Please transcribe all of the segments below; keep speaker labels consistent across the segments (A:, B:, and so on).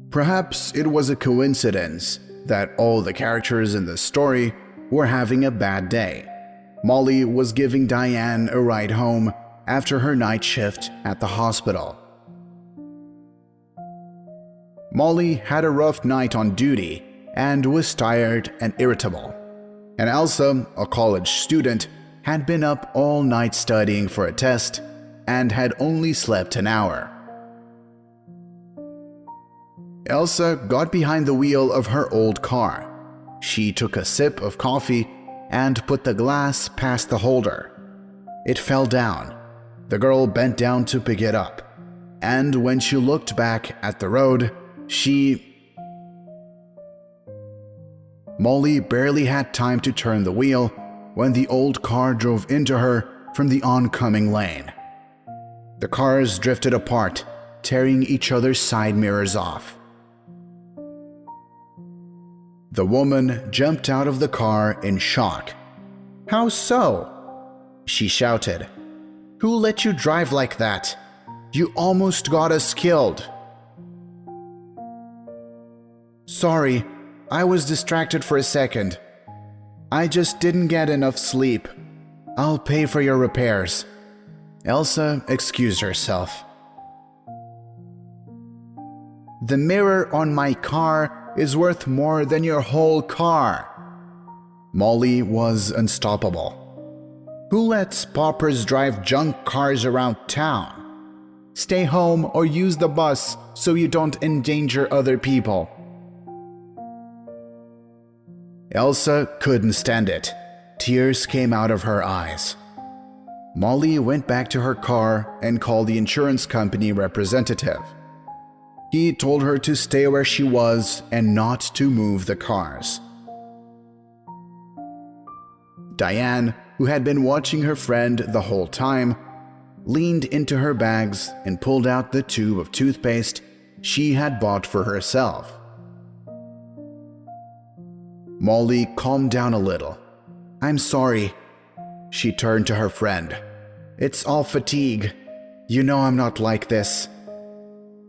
A: Perhaps it was a coincidence that all the characters in the story were having a bad day. Molly was giving Diane a ride home after her night shift at the hospital. Molly had a rough night on duty and was tired and irritable. And Elsa, a college student, had been up all night studying for a test and had only slept an hour. Elsa got behind the wheel of her old car. She took a sip of coffee and put the glass past the holder. It fell down. The girl bent down to pick it up, and when she looked back at the road, Molly barely had time to turn the wheel when the old car drove into her from the oncoming lane. The cars drifted apart, tearing each other's side mirrors off. The woman jumped out of the car in shock. "How so?" she shouted. "Who let you drive like that? You almost got us killed." "Sorry, I was distracted for a second. I just didn't get enough sleep. I'll pay for your repairs." Elsa excused herself. "The mirror on my car is worth more than your whole car." Molly was unstoppable. "Who lets paupers drive junk cars around town? Stay home or use the bus so you don't endanger other people." Elsa couldn't stand it. Tears came out of her eyes. Molly went back to her car and called the insurance company representative. He told her to stay where she was and not to move the cars. Diane, who had been watching her friend the whole time, leaned into her bags and pulled out the tube of toothpaste she had bought for herself. Molly calmed down a little. "I'm sorry." She turned to her friend. "It's all fatigue. You know I'm not like this."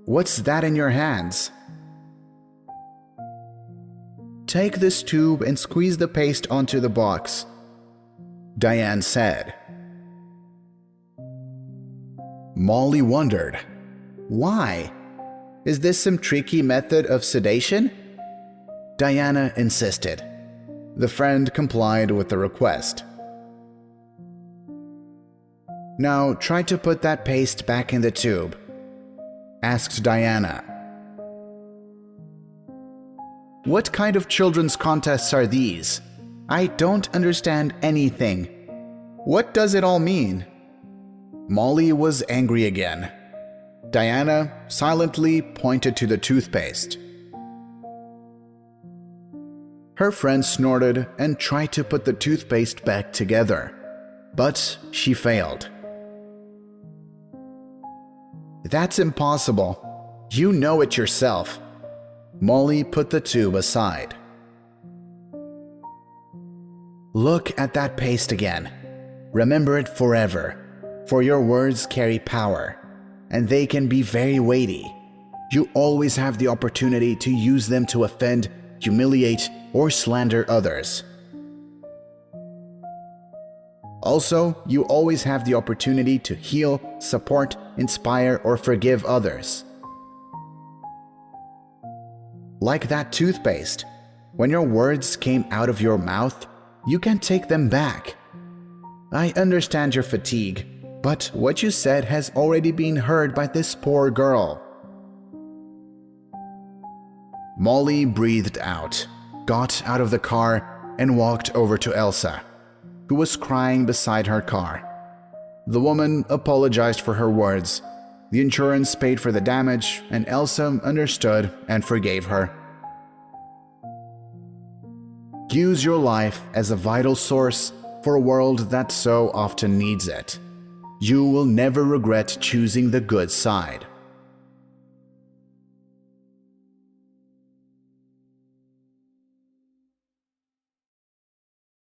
A: "What's that in your hands?" "Take this tube and squeeze the paste onto the box," Diane said. Molly wondered, "Why? Is this some tricky method of sedation?" Diana insisted. The friend complied with the request. "Now try to put that paste back in the tube," asked Diana. "What kind of children's contests are these? I don't understand anything. What does it all mean?" Molly was angry again. Diana silently pointed to the toothpaste. Her friend snorted and tried to put the toothpaste back together, but she failed. "That's impossible. You know it yourself." Molly put the tube aside. "Look at that paste again. Remember it forever, for your words carry power, and they can be very weighty. You always have the opportunity to use them to offend, humiliate, or slander others. Also, you always have the opportunity to heal, support, inspire, or forgive others. Like that toothpaste, when your words came out of your mouth, you can take them back. I understand your fatigue, but what you said has already been heard by this poor girl." Molly breathed out, got out of the car, and walked over to Elsa, who was crying beside her car. The woman apologized for her words. The insurance paid for the damage, and Elsa understood and forgave her. Use your life as a vital source for a world that so often needs it. You will never regret choosing the good side.